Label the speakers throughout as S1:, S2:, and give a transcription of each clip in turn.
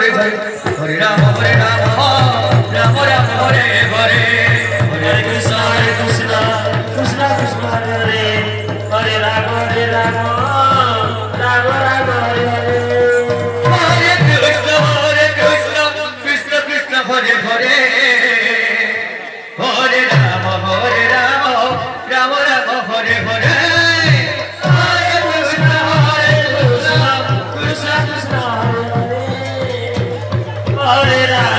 S1: Hare Hare Hare Ram Ram Ram Hare Hare
S2: Hare Krishna Krishna Krishna Hare Hare Hare Ram Ram Ram Hare Hare
S1: Hare Krishna Krishna Krishna Hare Hare Hare Ram Ram Ram Hare Hare
S2: Hare Ram Ram Ram Hare Hare
S1: Hare Krishna Krishna Krishna Krishna Hare Hare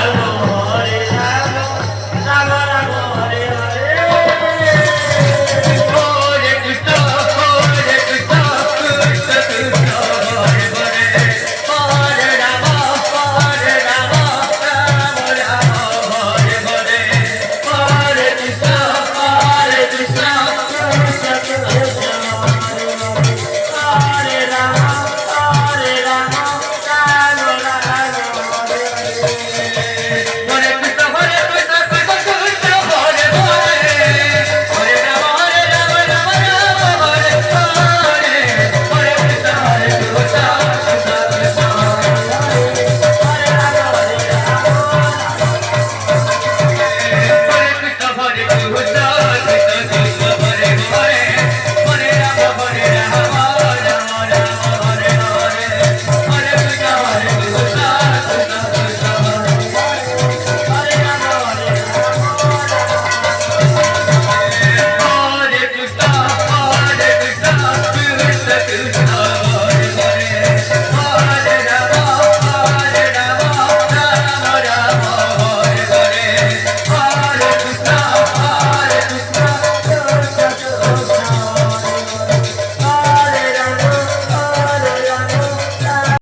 S1: Hare Ram Ram Ram Hare Hare Hare Krishna Krishna
S2: Hare Ram Ram Ram Ram
S1: Hare Krishna Hare Krishna Krishna Krishna Hare Hare Hare Ram Ram Ram Hare Hare Hare Krishna Hare Krishna Krishna Hare Krishna Hare Krishna Krishna Krishna Hare Hare Hare Ram Ram Ram Hare Hare Hare Krishna Hare Krishna Krishna Krishna Hare Krishna Krishna Krishna